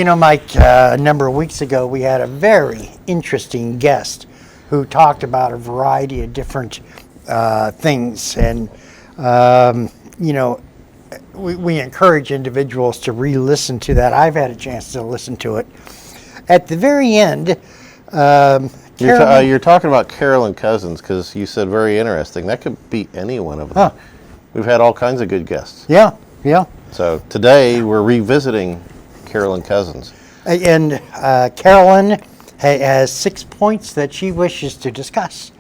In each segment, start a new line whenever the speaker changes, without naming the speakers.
Mike, a number of weeks ago, we had a very interesting guest who talked about a variety of different things. And, we encourage individuals to re-listen to that. I've had a chance to listen to it. At the very end,
you're talking about Carolyn Cousins because you said very interesting. That could be any one of them.
Huh.
We've had all kinds of good guests.
Yeah.
So today we're revisiting Carolyn Cousins.
And Carolyn has 6 points that she wishes to discuss.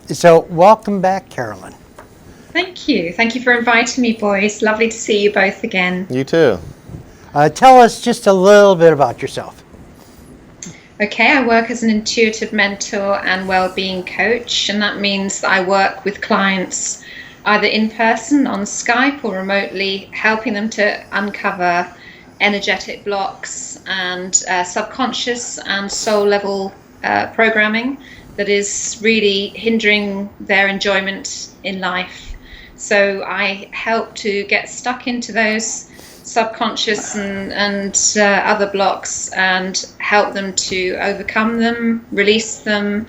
So welcome back, Carolyn.
Thank you. Thank you for inviting me, boys. Lovely to see you both again.
You too.
Tell us just a little bit about yourself.
Okay, I work as an intuitive mentor and well-being coach, and that means that I work with clients either in person, on Skype, or remotely, helping them to uncover energetic blocks and subconscious and soul level programming that is really hindering their enjoyment in life. So I help to get stuck into those subconscious and other blocks and help them to overcome them, release them,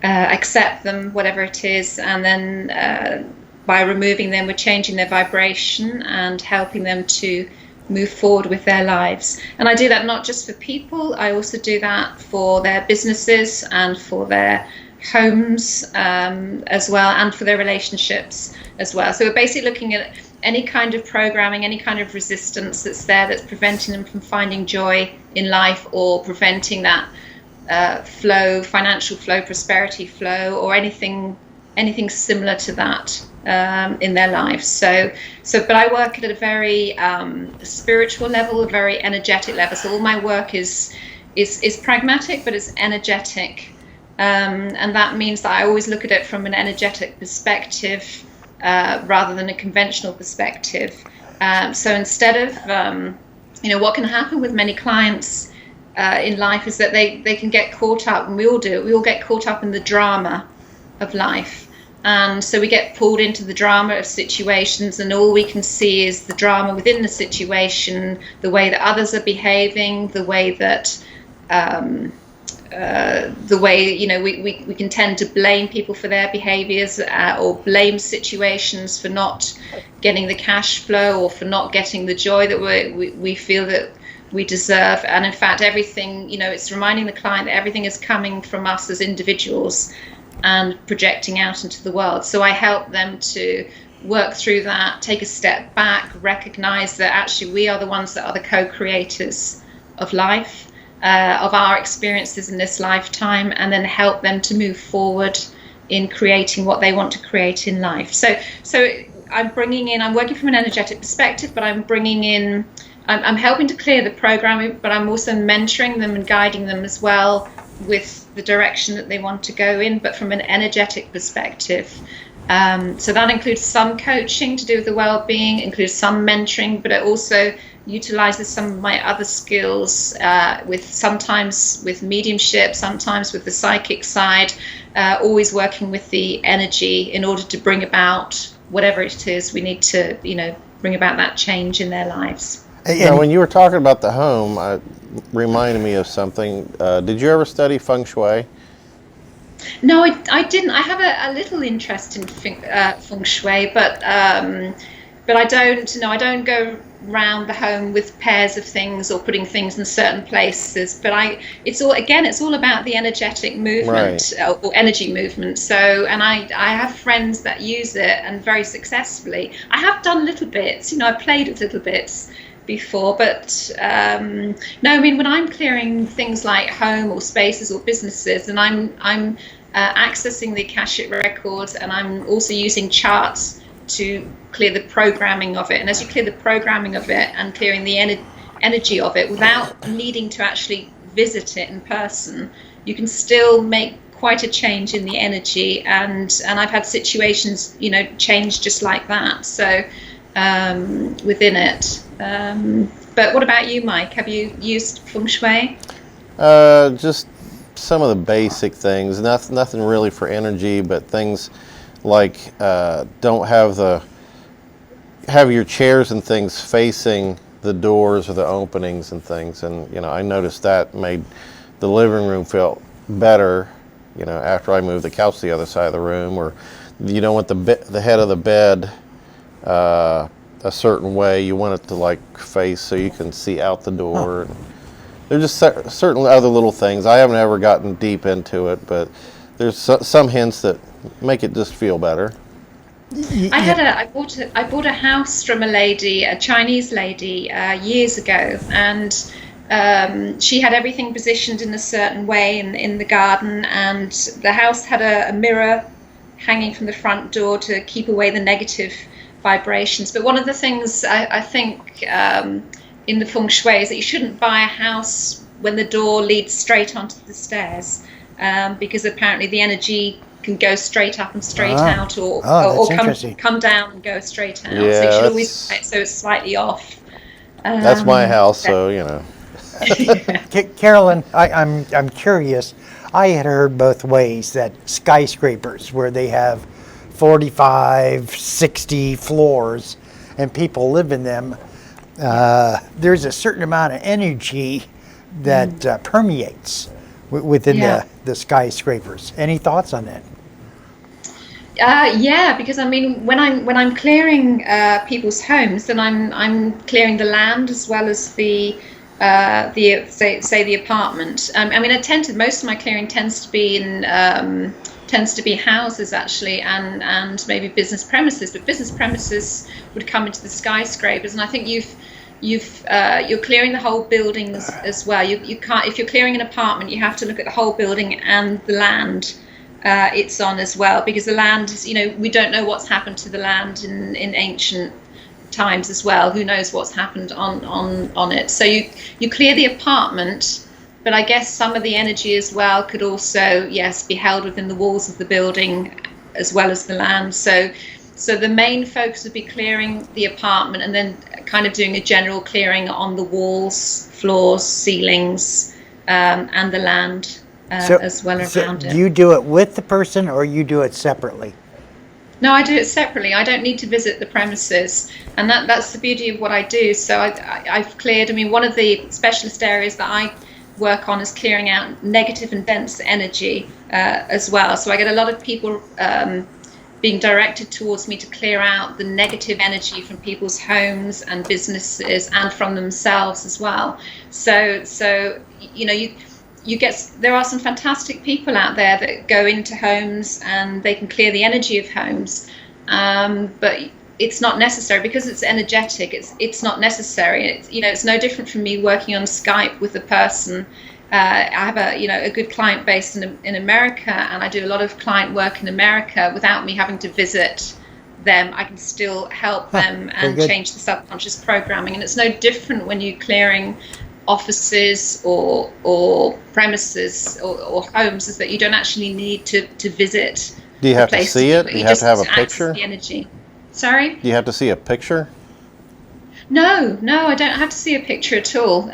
accept them, whatever it is, and then by removing them, we're changing their vibration and helping them to move forward with their lives. And I do that not just for people, I also do that for their businesses and for their homes as well, and for their relationships as well. So we're basically looking at any kind of programming, any kind of resistance that's there that's preventing them from finding joy in life, or preventing that flow, financial flow, prosperity flow, or anything similar to that in their lives. So but I work at a very spiritual level, a very energetic level. So all my work is pragmatic, but it's energetic. And that means that I always look at it from an energetic perspective rather than a conventional perspective. So instead of, what can happen with many clients in life is that they can get caught up, and we all do. We all get caught up in the drama of life. And so we get pulled into the drama of situations, and all we can see is the drama within the situation, the way that others are behaving, the way that we can tend to blame people for their behaviors or blame situations for not getting the cash flow or for not getting the joy that we feel that we deserve. And in fact, everything, it's reminding the client that everything is coming from us as individuals and projecting out into the world. So I help them to work through that, take a step back, recognize that actually we are the ones that are the co-creators of life, of our experiences in this lifetime, and then help them to move forward in creating what they want to create in life. So I'm working from an energetic perspective, but I'm helping to clear the programming, but I'm also mentoring them and guiding them as well with the direction that they want to go in, but from an energetic perspective. So that includes some coaching to do with the well-being, includes some mentoring, but it also utilizes some of my other skills sometimes with mediumship, sometimes with the psychic side, always working with the energy in order to bring about whatever it is we need to, bring about that change in their lives.
Now, when you were talking about the home, it reminded me of something. Did you ever study feng shui?
No, I didn't. I have a little interest in feng shui, but I don't go around the home with pairs of things or putting things in certain places. But it's all about the energetic movement, right, or energy movement. So, and I have friends that use it, and very successfully. I have done little bits. I've played with little bits before, but when I'm clearing things like home or spaces or businesses, and I'm accessing the Akashic records, and I'm also using charts to clear the programming of it. And as you clear the programming of it and clearing the energy of it without needing to actually visit it in person, you can still make quite a change in the energy. And I've had situations change just like that. So within it. But what about you, Mike? Have you used feng shui?
Just some of the basic things. Nothing really for energy, but things like don't have your chairs and things facing the doors or the openings and things. And I noticed that made the living room feel better. After I moved the couch to the other side of the room, or you don't want the head of the bed a certain way. You want it to like face so you can see out the door. And there's just certain other little things. I haven't ever gotten deep into it, but there's some hints that make it just feel better.
I bought a house from a Chinese lady, years ago, and she had everything positioned in a certain way in the garden, and the house had a mirror hanging from the front door to keep away the negative vibrations. But one of the things I think in the feng shui is that you shouldn't buy a house when the door leads straight onto the stairs, because apparently the energy can go straight up and straight out, or come down and go straight out.
Yeah,
so you should always, so it's slightly off.
That's my house, so
Carolyn, I'm curious. I had heard both ways, that skyscrapers where they have 45, 60 floors and people live in them, there's a certain amount of energy that permeates within the skyscrapers. Any thoughts on that?
Yeah, because I mean, when I'm clearing people's homes, then I'm clearing the land as well as the apartment. I mean, most of my clearing tends to be houses actually, and maybe business premises. But business premises would come into the skyscrapers, and I think you're clearing the whole building as well. You can't, if you're clearing an apartment, you have to look at the whole building and the land it's on as well, because the land is, we don't know what's happened to the land in ancient times as well. Who knows what's happened on it? So you clear the apartment, but I guess some of the energy as well could also, be held within the walls of the building as well as the land. So the main focus would be clearing the apartment, and then kind of doing a general clearing on the walls, floors, ceilings, and the land as well around it.
Do you do it with the person, or you do it separately?
No, I do it separately. I don't need to visit the premises, and that's the beauty of what I do. So I've cleared. I mean, one of the specialist areas that I work on is clearing out negative and dense energy as well. So I get a lot of people being directed towards me to clear out the negative energy from people's homes and businesses, and from themselves as well. So there are some fantastic people out there that go into homes and they can clear the energy of homes, but it's not necessary because it's energetic. It's not necessary. It's no different from me working on Skype with a person. I have a good client base in America, and I do a lot of client work in America without me having to visit them. I can still help them and change the subconscious programming, and it's no different when you're clearing offices or premises or homes, is that you don't actually need to visit.
Do you have to see it? Do you have to have a picture?
The energy. Sorry?
Do you have to see a picture?
No, I don't have to see a picture at all.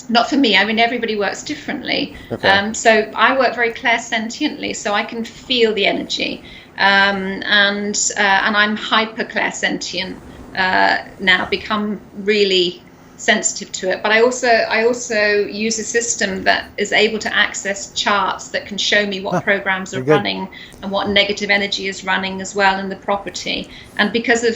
Not for me. I mean, everybody works differently.
Okay.
So I work very clairsentiently, so I can feel the energy, and I'm hyper clairsentient now, become really sensitive to it. But I also use a system that is able to access charts that can show me what programs are running and what negative energy is running as well in the property. And because of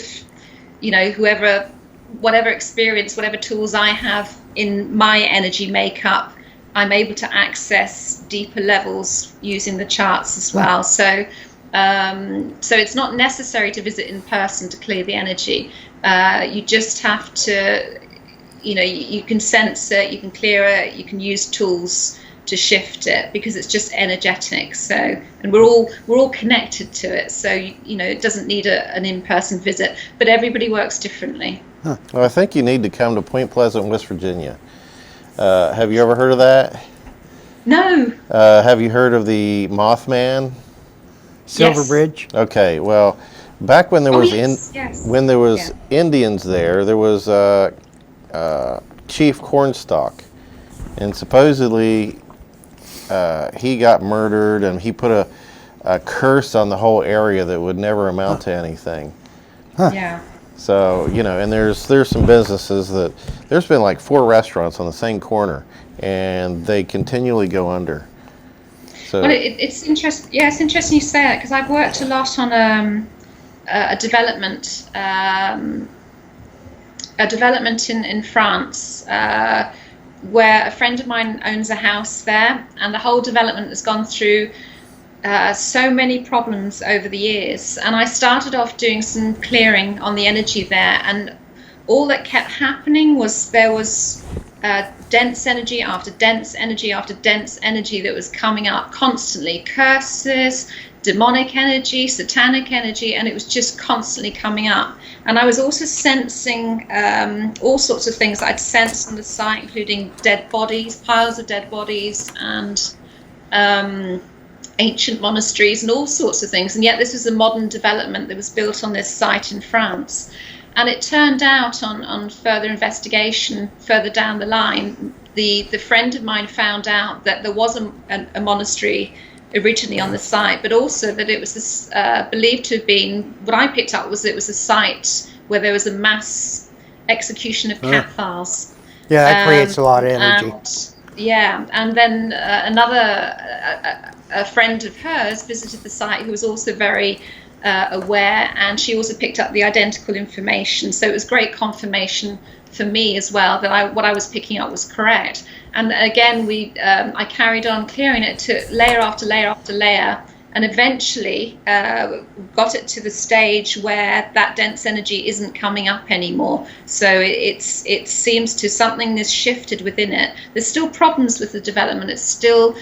whatever experience, whatever tools I have in my energy makeup, I'm able to access deeper levels using the charts as well. So it's not necessary to visit in person to clear the energy. You just have to, you can sense it, you can clear it, you can use tools to shift it, because it's just energetic. So, and we're all connected to it. So it doesn't need an in-person visit, but everybody works differently.
Well, I think you need to come to Point Pleasant, West Virginia. Have you ever heard of that?
No.
Have you heard of the Mothman?
Silver Bridge?
Okay, well, back when there was Indians there was Chief Cornstalk, and supposedly he got murdered, and he put a curse on the whole area that would never amount to anything.
Yeah.
So, and there's some businesses that there's been like 4 restaurants on the same corner, and they continually go under. So
Well, it's interesting. Yeah, it's interesting you say that because I've worked a lot on a development, in France, where a friend of mine owns a house there, and the whole development has gone through so many problems over the years. And I started off doing some clearing on the energy there, and all that kept happening was there was dense energy after dense energy after dense energy that was coming up constantly. Curses, demonic energy, satanic energy, and it was just constantly coming up. And I was also sensing all sorts of things I'd sensed on the site, including dead bodies, piles of dead bodies, and ancient monasteries and all sorts of things. And yet this was a modern development that was built on this site in France. And it turned out on further investigation further down the line, the friend of mine found out that there was a monastery originally on the site, but also that it was believed to have been, what I picked up was it was a site where there was a mass execution of Cathars.
Yeah, that creates a lot of energy.
And then a friend of hers visited the site who was also very aware, and she also picked up the identical information. So it was great confirmation for me as well that what I was picking up was correct. And again, I carried on clearing it to layer after layer after layer, and eventually got it to the stage where that dense energy isn't coming up anymore. So it seems to something has shifted within it. There's still problems with the development. There's still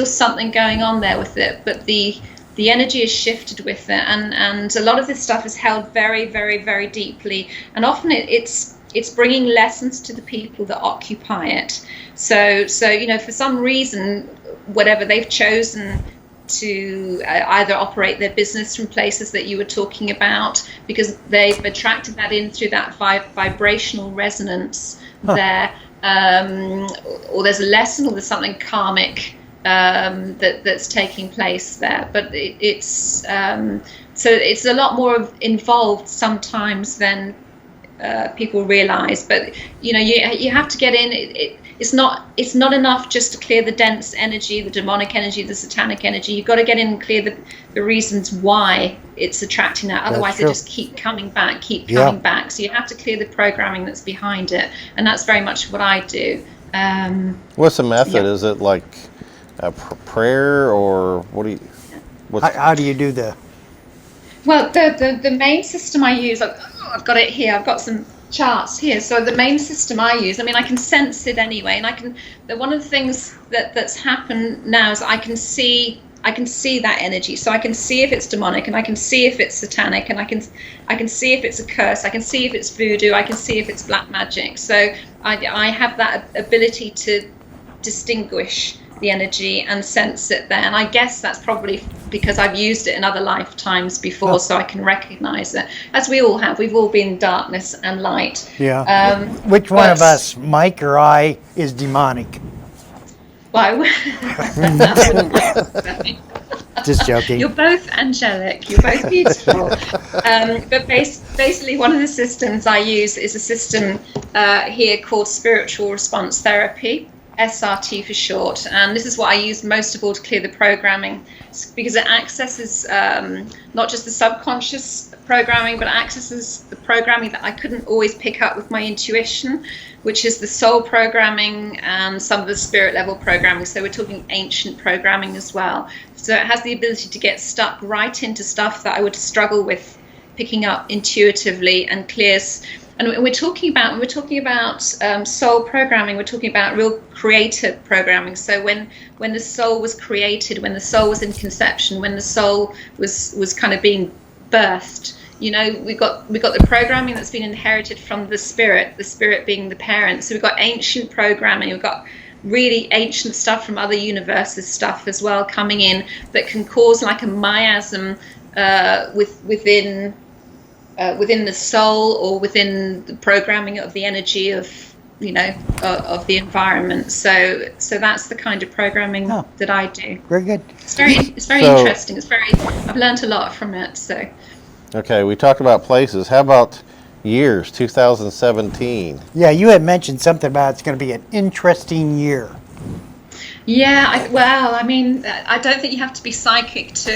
something going on there with it, but the energy is shifted with it, and a lot of this stuff is held very, very, very deeply, and often it's bringing lessons to the people that occupy it. So for some reason, whatever, they've chosen to either operate their business from places that you were talking about because they've attracted that in through that vibrational resonance there, or there's a lesson, or there's something karmic that's taking place there. But it's so it's a lot more involved sometimes than people realize. But you have to get in. It's not enough just to clear the dense energy, the demonic energy, the satanic energy. You've got to get in and clear the reasons why it's attracting that. Otherwise, they just keep coming back. So you have to clear the programming that's behind it, and that's very much what I do.
What's the method? Is it like a prayer, or what do you?
How do you do the?
Well, the main system I use, I've got it here. I've got some charts here. So the main system I use, I can sense it anyway, and one of the things that's happened now is I can see that energy. So I can see if it's demonic, and I can see if it's satanic, and I can see if it's a curse, I can see if it's voodoo, I can see if it's black magic. So I have that ability to distinguish the energy and sense it there, and I guess that's probably because I've used it in other lifetimes before, so I can recognize it, as we all have. We've all been darkness and light.
Yeah. Which one of us, Mike or I, is demonic?
Well,
just joking.
You're both angelic. You're both beautiful. But basically, one of the systems I use is a system here called spiritual response therapy. SRT for short, and this is what I use most of all to clear the programming, because it accesses not just the subconscious programming, but accesses the programming that I couldn't always pick up with my intuition, which is the soul programming and some of the spirit level programming. So we're talking ancient programming as well. So it has the ability to get stuck right into stuff that I would struggle with picking up intuitively, and clears. And when we're talking about soul programming, we're talking about real creative programming. So when the soul was created, when the soul was in conception, when the soul was kind of being birthed, we've got the programming that's been inherited from the spirit being the parent. So we've got ancient programming, we've got really ancient stuff from other universes stuff as well coming in that can cause like a miasm within the soul, or within the programming of the energy of the environment. So that's the kind of programming that I do.
Very good.
It's very interesting. I've learned a lot from it. So
okay, we talked about places. How about years, 2017.
Yeah, you had mentioned something about it's going to be an interesting year.
Yeah, well, I mean, I don't think you have to be psychic to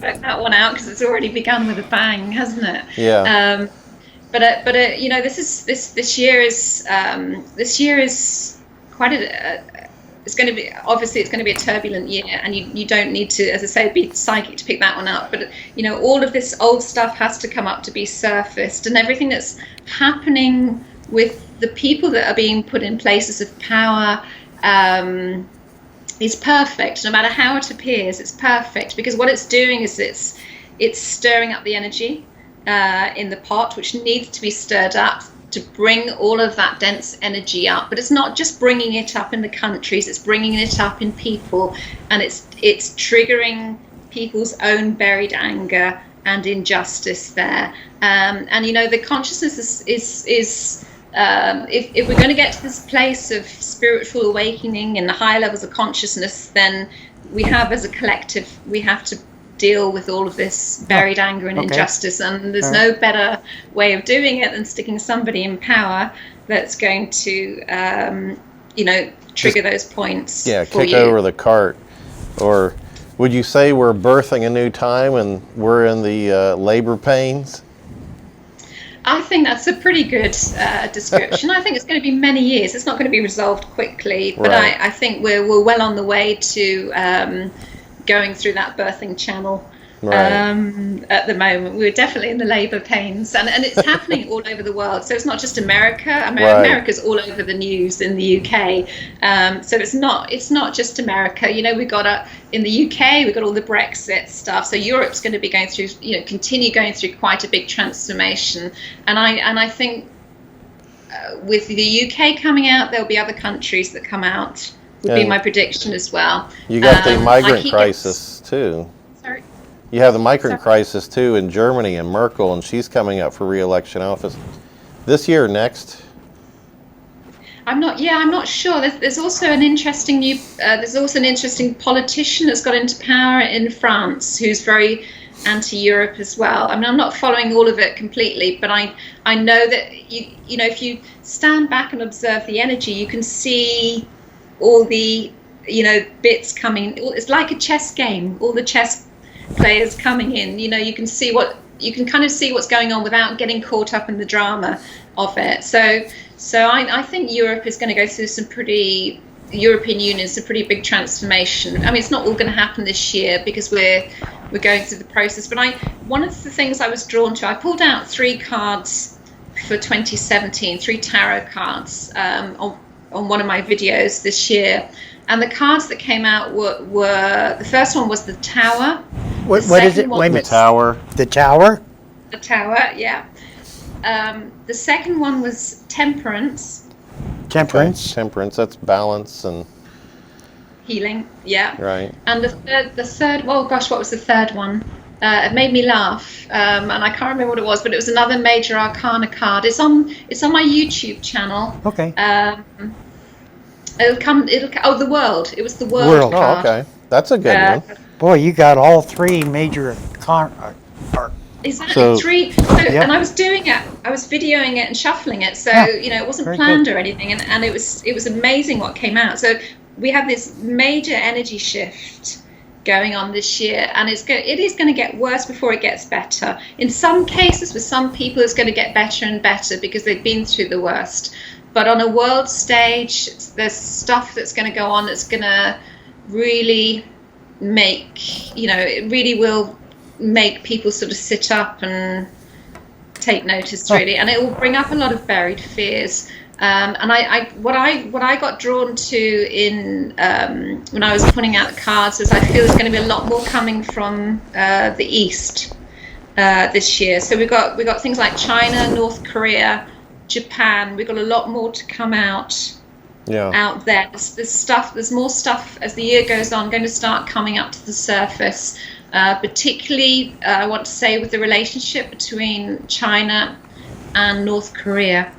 work that one out, because it's already begun with a bang, hasn't it?
Yeah.
But you know, this year is quite it's going to be, obviously it's going to be a turbulent year, and you don't need to, as I say, be psychic to pick that one up. But you know, all of this old stuff has to come up to be surfaced, and everything that's happening with the people that are being put in places of power is perfect. No matter how it appears, it's perfect, because what it's doing is it's stirring up the energy in the pot, which needs to be stirred up to bring all of that dense energy up. But it's not just bringing it up in the countries, it's bringing it up in people, and it's triggering people's own buried anger and injustice there. And you know, the consciousness is if we're going to get to this place of spiritual awakening and the higher levels of consciousness, then we have, as a collective, we have to deal with all of this buried anger and injustice, and there's no better way of doing it than sticking somebody in power that's going to you know, trigger those points.
Yeah,
for
kick
you.
over the cart. Or would you say we're birthing a new time and we're in the labor pains?
I think that's a pretty good description. I think it's going to be many years. It's not going to be resolved quickly, but
Right.
I think we're well on the way to going through that birthing channel.
Right.
At the moment, we're definitely in the labour pains, and it's happening all over the world. So it's not just America.
Right.
America's all over the news in the UK. So it's not just America. You know, we got in the UK, we've got all the Brexit stuff. So Europe's going to be going through, you know, continue going through quite a big transformation. And I think with the UK coming out, there'll be other countries that come out. Would be
And
my prediction as well.
You got the
Like
migrant
he
crisis too.
Sorry.
You have the migrant
Sorry.
crisis too in Germany, and Merkel, and she's coming up for re-election office this year or next.
I'm not sure. There's also an interesting politician that's got into power in France who's very anti-Europe as well. I mean, I'm not following all of it completely, but I know that you know, if you stand back and observe the energy, you can see all the, you know, bits coming. It's like a chess game. All the chess players coming in. You know, you can kind of see what's going on without getting caught up in the drama of it. So I think Europe is going to go through European Union, some pretty big transformation. I mean, it's not all going to happen this year because we're going through the process. But one of the things I was drawn to, I pulled out 3 cards for 2017, 3 tarot cards on one of my videos this year. And the cards that came out were the first one was the Tower.
What is it? Wait a
The
minute.
Tower.
The Tower?
The Tower, yeah. The second one was Temperance,
Temperance?
Temperance. That's balance and
healing, yeah.
right.
And the third, well, gosh, what was the third one? It made me laugh, and I can't remember what it was, but it was another major arcana card. It's on my YouTube channel.
Okay.
The World. It was the World
World.
Oh,
card.
okay. That's a good one.
Boy, you got all 3 major
Exactly.
So-
3.
Yep.
And I was doing it. I was videoing it and shuffling it. So
Yeah,
you know, it wasn't
very
planned
good.
or anything, and it was amazing what came out. So we have this major energy shift going on this year, and it is going to get worse before it gets better. In some cases, with some people, it's going to get better and better because they've been through the worst. But on a world stage, there's stuff that's going to go on that's going to really make, you know, it really will make people sort of sit up and take notice, really, and it will bring up a lot of buried fears. And what I got drawn to in when I was putting out the cards is I feel there's going to be a lot more coming from the East this year. So we've got things like China, North Korea, Japan. We've got a lot more to come out
Yeah.
there. There's more stuff as the year goes on going to start coming up to the surface. Particularly, I want to say with the relationship between China and North Korea.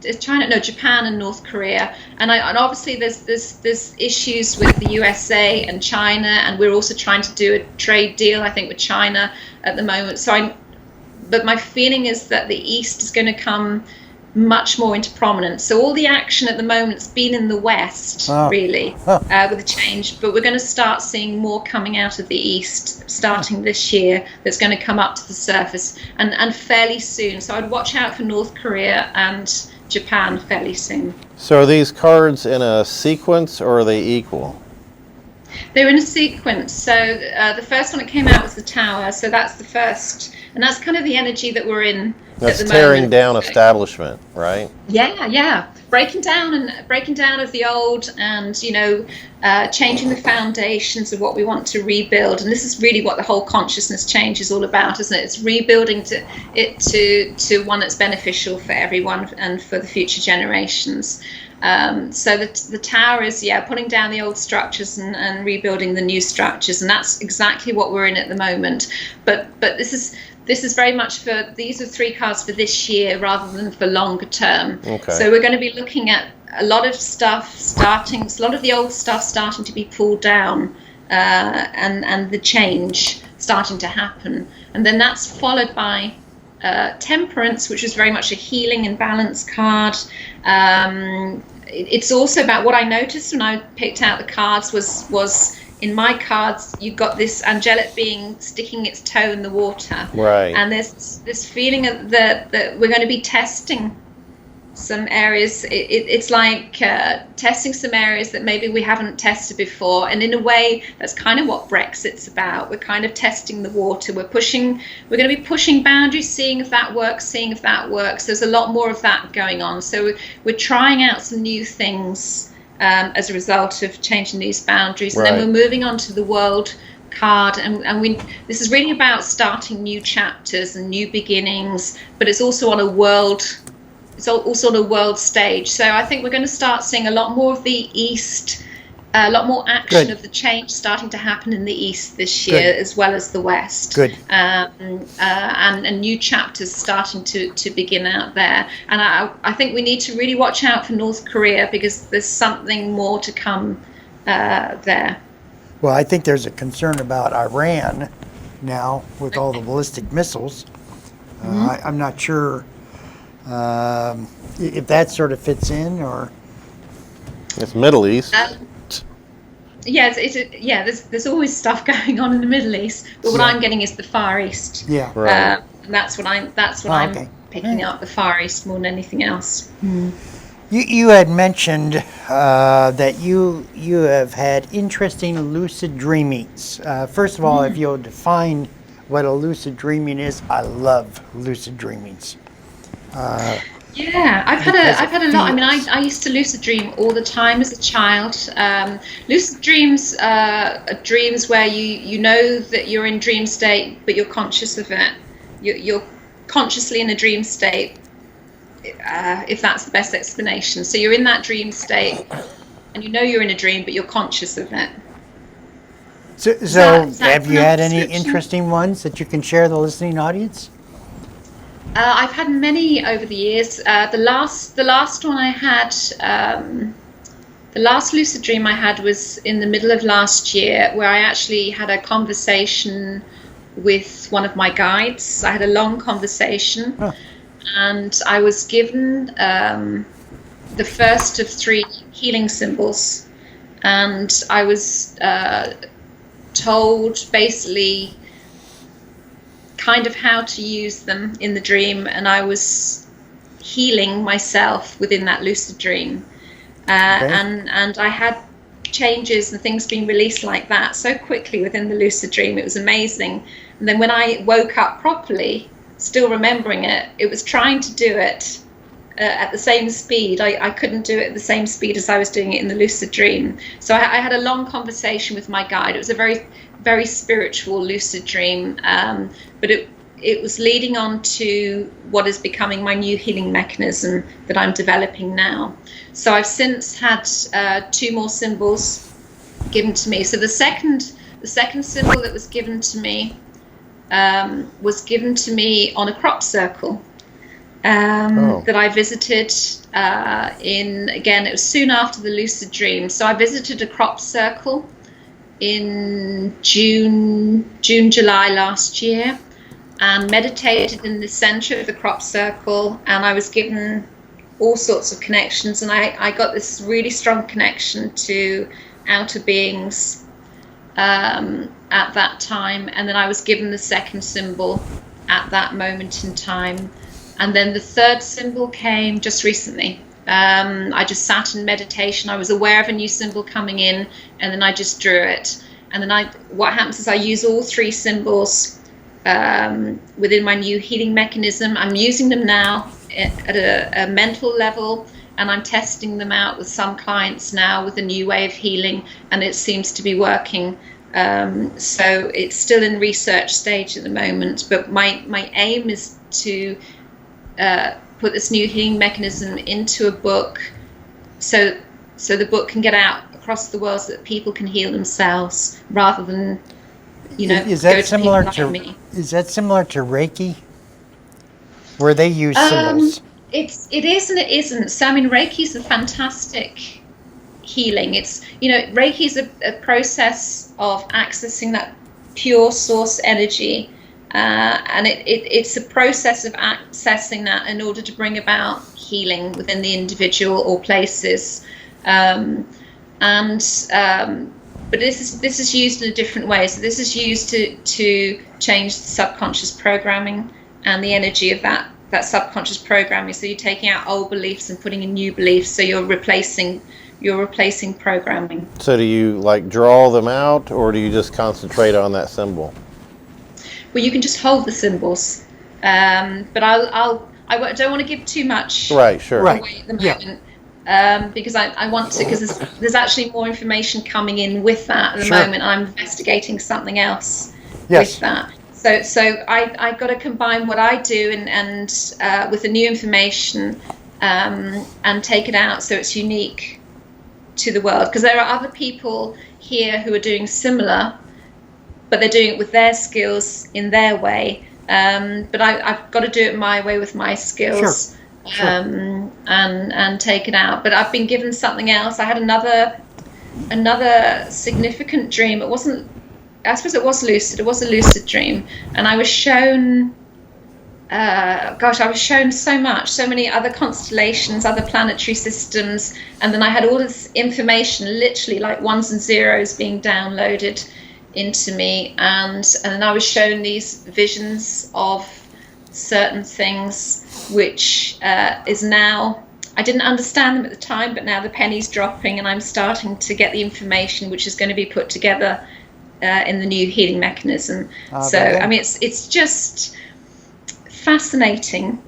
Japan and North Korea, and obviously there's issues with the USA and China, and we're also trying to do a trade deal, I think, with China at the moment. So but my feeling is that the East is going to come much more into prominence. So all the action at the moment's been in the West, really, with the change. But we're going to start seeing more coming out of the East starting this year. That's going to come up to the surface and fairly soon. So I'd watch out for North Korea and Japan fairly soon.
So are these cards in a sequence or are they equal?
They're in a sequence. So the first one that came out was the Tower. So that's the first, and that's kind of the energy that we're in.
That's
at the
tearing
moment.
down establishment, right?
Yeah, breaking down of the old, and changing the foundations of what we want to rebuild. And this is really what the whole consciousness change is all about, isn't it? It's rebuilding to one that's beneficial for everyone and for the future generations. So the Tower is pulling down the old structures and rebuilding the new structures, and that's exactly what we're in at the moment. But this is very much these are 3 cards for this year rather than for longer term.
Okay.
So we're going to be looking at a lot of stuff a lot of the old stuff starting to be pulled down, and the change starting to happen, and then that's followed by Temperance, which is very much a healing and balance card. It's also about what I noticed when I picked out the cards was in my cards you got this angelic being sticking its toe in the water,
Right.
and there's this feeling of that we're going to be testing some areas. It's like testing some areas that maybe we haven't tested before, and in a way that's kind of what Brexit's about. We're kind of testing the water. We're going to be pushing boundaries, seeing if that works. There's a lot more of that going on, so we're trying out some new things as a result of changing these boundaries.
Right.
And then we're moving on to the World card, and this is really about starting new chapters and new beginnings, but it's also on a world stage. So I think we're going to start seeing a lot more of the East, a lot more action
Good.
of the change starting to happen in the East this year,
Good.
as well as the West.
Good.
And new chapters starting to begin out there. And I think we need to really watch out for North Korea, because there's something more to come there.
Well, I think there's a concern about Iran now with all the ballistic missiles. I'm not sure if that sort of fits in, or
It's Middle East.
There's always stuff going on in the Middle East, but what
Yeah.
I'm getting is the Far East.
yeah.
Right.
And that's what I'm
Okay.
picking up, the Far East more than anything else.
You had mentioned that you have had interesting lucid dreamings. First of all, if you'll define what a lucid dreaming is, I love lucid dreamings.
Yeah, I've had a lot. I mean, I used to lucid dream all the time as a child. Lucid dreams are dreams where you know that you're in dream state, but you're conscious of it. You're consciously in a dream state, if that's the best explanation. So you're in that dream state, and you know you're in a dream, but you're conscious of it.
So
Is that
have you had any
description?
interesting ones that you can share with the listening audience?
I've had many over the years. The last one I had, the last lucid dream I had was in the middle of last year, where I actually had a conversation with one of my guides. I had a long conversation, and I was given the first of 3 healing symbols, and I was told basically kind of how to use them in the dream, and I was healing myself within that lucid dream, and I had changes and things being released like that so quickly within the lucid dream. It was amazing. And then when I woke up properly, still remembering it, it was trying to do it at the same speed. I couldn't do it at the same speed as I was doing it in the lucid dream. So I had a long conversation with my guide. It was a very, very spiritual lucid dream, but it was leading on to what is becoming my new healing mechanism that I'm developing now. So I've since had 2 more symbols given to me. So the second symbol that was given to me on a crop circle that I visited it was soon after the lucid dream. So I visited a crop circle in June, July last year, and meditated in the center of the crop circle, and I was given all sorts of connections, and I got this really strong connection to outer beings at that time, and then I was given the second symbol at that moment in time, and then the third symbol came just recently. I just sat in meditation. I was aware of a new symbol coming in, and then I just drew it. And then what happens is I use all three symbols within my new healing mechanism. I'm using them now at a mental level, and I'm testing them out with some clients now with a new way of healing, and it seems to be working. So it's still in research stage at the moment, but my aim is to put this new healing mechanism into a book, so the book can get out across the world so that people can heal themselves rather than,
is that similar
to people like me.
Is that similar to Reiki, where they use symbols?
It is and it isn't. So I mean, Reiki is a fantastic healing. It's Reiki is a process of accessing that pure source energy, and it's a process of accessing that in order to bring about healing within the individual or places. But this is used in a different way. So this is used to change the subconscious programming and the energy of that subconscious programming. So you're taking out old beliefs and putting in new beliefs. So you're replacing programming.
So do you like draw them out, or do you just concentrate on that symbol?
Well, you can just hold the symbols, but I don't want to give too much away at the moment. Because I want to, because there's actually more information coming in with that at the moment. I'm investigating something else with that. So I got to combine what I do and with the new information and take it out so it's unique to the world. Because there are other people here who are doing similar, but they're doing it with their skills in their way. But I've got to do it my way with my skills. And take it out. But I've been given something else. I had another significant dream. It wasn't, I suppose it was lucid. It was a lucid dream, and I was shown I was shown so many other constellations, other planetary systems, and then I had all this information, literally like ones and zeros, being downloaded into me, and then I was shown these visions of certain things, which is now, I didn't understand them at the time, but now the penny's dropping and I'm starting to get the information which is going to be put together in the new healing mechanism. I mean, it's just fascinating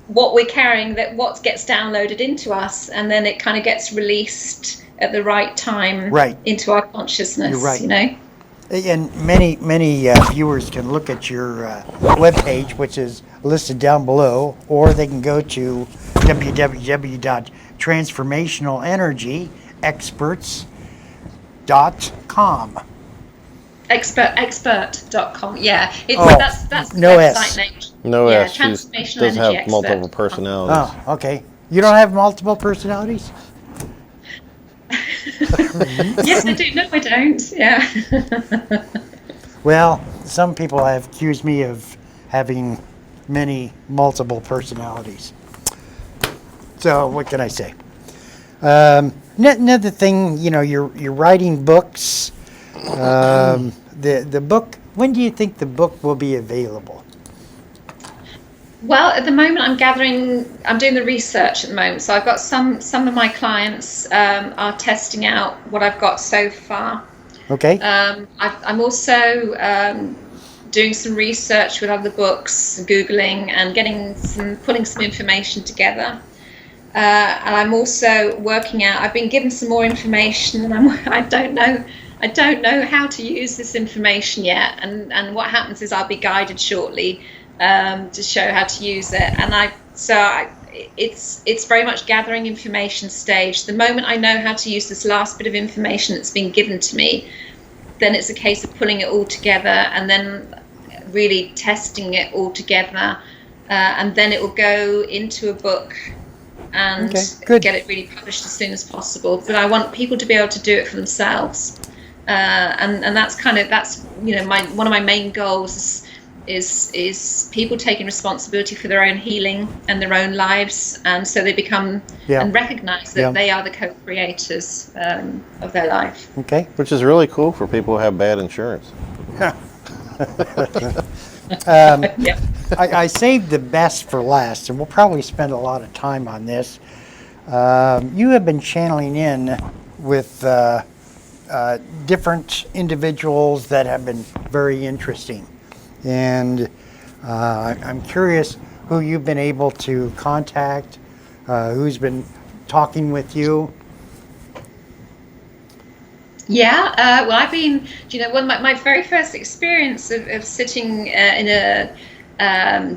what we're carrying, that what gets downloaded into us, and then it kind of gets released at the right time into our consciousness. You're right.
And many viewers can look at your webpage, which is listed down below, or they can go to www.transformationalenergyexperts.com.
Expert.com. Yeah, that's
no
the
S.
website name.
No S. She
Transformational
does
Energy
have multiple
Expert.
personalities.
Oh, okay. You don't have multiple personalities?
Yes, I do. No, I don't. Yeah.
Well, some people have accused me of having multiple personalities. So what can I say? Another thing, you're writing books. The book. When do you think the book will be available?
Well, at the moment, I'm doing the research at the moment. So I've got some of my clients are testing out what I've got so far.
Okay.
I'm also doing some research with other books, Googling and pulling some information together. And I'm also working out, I've been given some more information, and I don't know how to use this information yet. And what happens is I'll be guided shortly to show how to use it, and it's very much gathering information stage. The moment I know how to use this last bit of information that's been given to me, then it's a case of pulling it all together and then really testing it all together, and then it will go into a book and get it really published as soon as possible. But I want people to be able to do it for themselves, and that's one of my main goals is people taking responsibility for their own healing and their own lives, and so they become
Yeah.
and recognize that
Yeah.
they are the co-creators of their life.
Okay.
Which is really cool for people who have bad insurance.
Yeah.
I saved the best for last, and we'll probably spend a lot of time on this. You have been channeling in with different individuals that have been very interesting. And I'm curious who you've been able to contact, who's been talking with you.
Yeah, well, I've been, one of my very first experience of sitting in a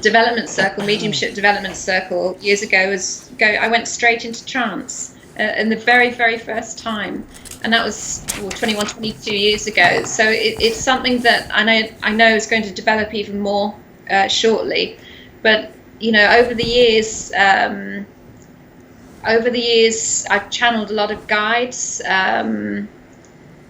development circle, mediumship development circle years ago I went straight into trance in the very, very first time. And that was 21, 22 years ago. So it's something that I know is going to develop even more shortly. But, over the years, I've channeled a lot of guides. And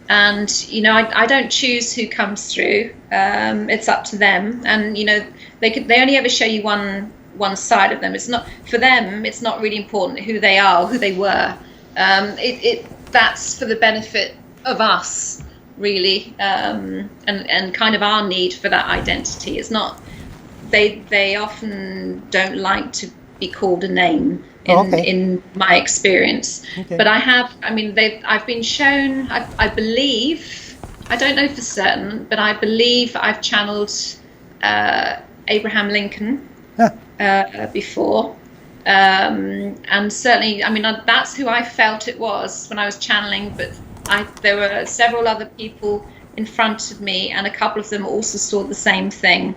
I don't choose who comes through. It's up to them, and they only ever show you one side of them. It's not for them. It's not really important who they are, or who they were. That's for the benefit of us, really, and kind of our need for that identity. It's not. They often don't like to be called a name. In my experience, but I've been shown. I believe, I don't know for certain, but I believe I've channeled Abraham Lincoln before, and certainly, that's who I felt it was when I was channeling. But there were several other people in front of me, and a couple of them also saw the same thing.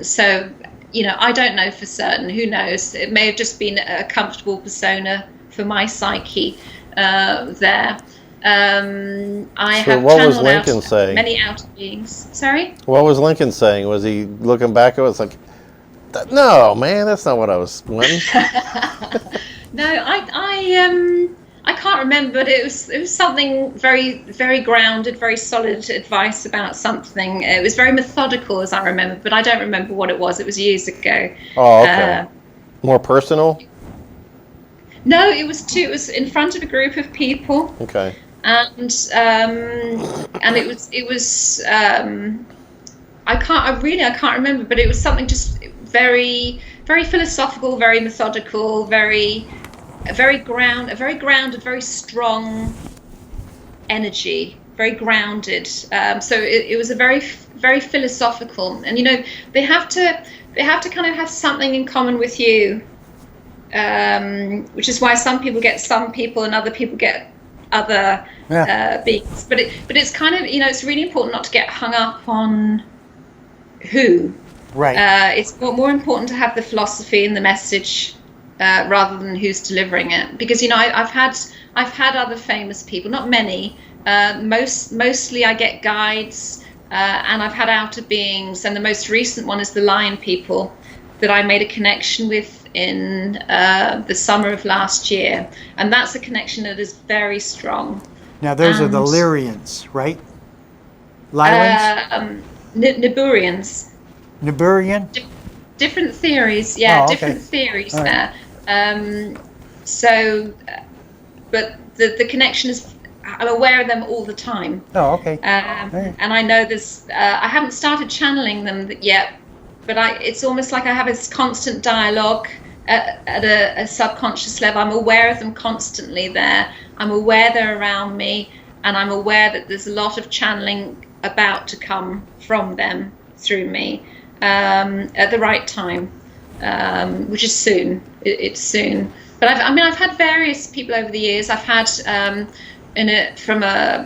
So. I don't know for certain. Who knows? It may have just been a comfortable persona for my psyche there. I have
what was
channeled
Lincoln
out
saying?
Many outer beings. Sorry?
What was Lincoln saying? Was he looking back at it? It's like, no, man, that's not what I was wanting.
No, I can't remember, but it was something very, very grounded, very solid advice about something. It was very methodical, as I remember, but I don't remember what it was. It was years ago.
Oh, okay. More personal?
No, it was in front of a group of people.
Okay.
And it was I can't remember, but it was something just very, very philosophical, very methodical, very grounded, very strong energy, very grounded. So it was a very, very philosophical, and they have to kind of have something in common with you, which is why some people get some people and other people get other beings. But it's kind of it's really important not to get hung up on who.
Right.
It's more important to have the philosophy and the message. Rather than who's delivering it, because I've had other famous people, not many. Mostly I get guides, and I've had outer beings, and the most recent one is the lion people that I made a connection with in the summer of last year, and that's a connection that is very strong.
Now those are the Lyrians, right? Lyrians?
Niburians.
Niburian?
Different theories, yeah,
okay.
different theories
All
there.
right.
But the connection is, I'm aware of them all the time.
Oh, okay.
And I know there's, I haven't started channeling them yet, but it's almost like I have this constant dialogue at a subconscious level. I'm aware of them constantly there. I'm aware they're around me, and I'm aware that there's a lot of channeling about to come from them through me at the right time. Which is soon. It's soon. But I've had various people over the years. I've had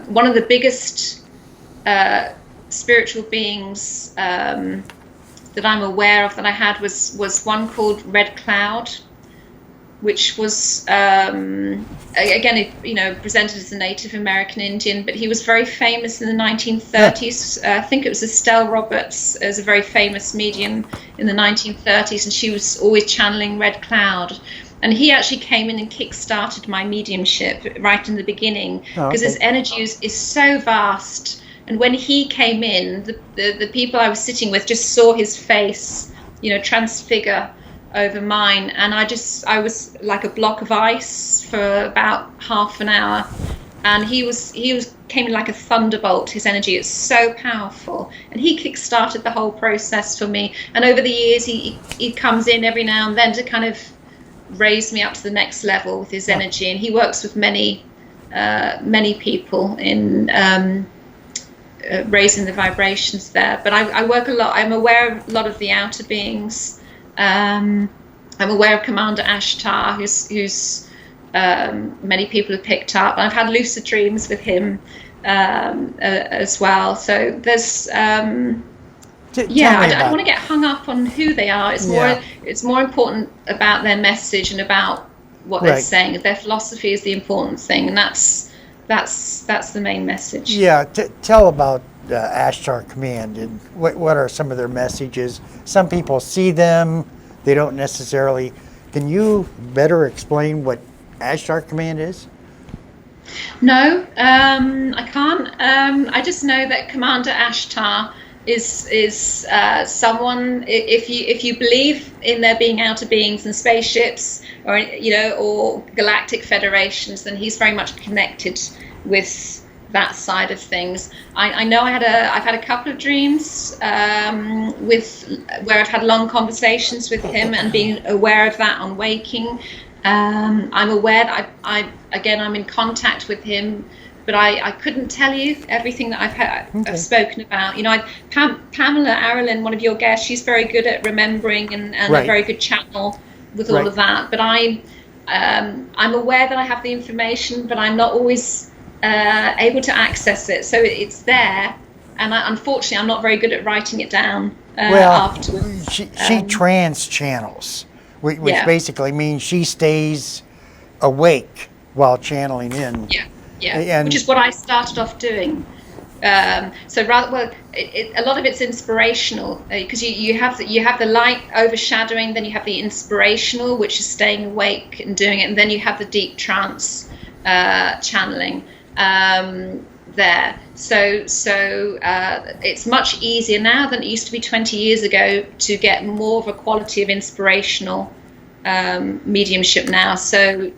one of the biggest spiritual beings that I'm aware of that I had was one called Red Cloud, which was again presented as a Native American Indian, but he was very famous in the 1930s. I think it was Estelle Roberts as a very famous medium in the 1930s, and she was always channeling Red Cloud. And he actually came in and kick-started my mediumship right in the beginning, because his energy is so vast And when he came in, the people I was sitting with just saw his face, transfigure over mine, and I was like a block of ice for about half an hour, and he came in like a thunderbolt. His energy is so powerful, and he kick-started the whole process for me. And over the years, he comes in every now and then to kind of raise me up to the next level with his energy, and he works with many people in raising the vibrations there. But I work a lot. I'm aware of a lot of the outer beings. I'm aware of Commander Ashtar, who's many people have picked up. I've had lucid dreams with him as well. So there's I don't want to get hung up on who they are. It's more important about their message and about what they're saying. Their philosophy is the important thing, and that's the main message.
Yeah, tell about Ashtar Command and what are some of their messages. Some people see them, they don't necessarily. Can you better explain what Ashtar Command is?
No, I can't. I just know that Commander Ashtar is someone. If you believe in there being outer beings and spaceships, or galactic federations, then he's very much connected with that side of things. I know I've had a couple of dreams where I've had long conversations with him, and being aware of that on waking. I'm aware that I'm in contact with him, but I couldn't tell you everything that I've spoken about. Pamela Aralyn, one of your guests, she's very good at remembering and a very good channel with all of that. But I'm aware that I have the information, but I'm not always able to access it. So it's there, and unfortunately, I'm not very good at writing it down afterwards.
She trans channels, which basically means she stays awake while channeling in.
And which is what I started off doing. A lot of it's inspirational, because you have the light overshadowing, then you have the inspirational, which is staying awake and doing it, and then you have the deep trance channeling there. So it's much easier now than it used to be 20 years ago to get more of a quality of inspirational mediumship now. So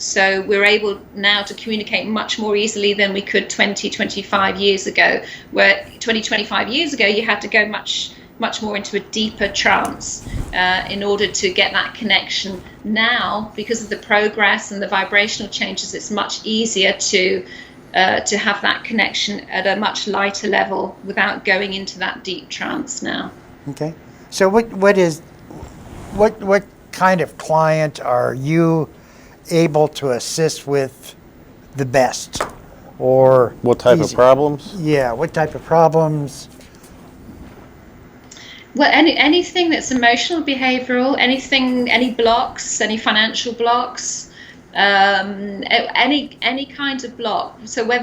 we're able now to communicate much more easily than we could 25 years ago, where 25 years ago you had to go much more into a deeper trance in order to get that connection. Now, because of the progress and the vibrational changes, it's much easier to have that connection at a much lighter level without going into that deep trance now.
Okay. So what kind of client are you able to assist with the best? Or
what type of problems?
Yeah, what type of problems?
Well, anything that's emotional, behavioral, any blocks, any financial blocks, any kind of block. So where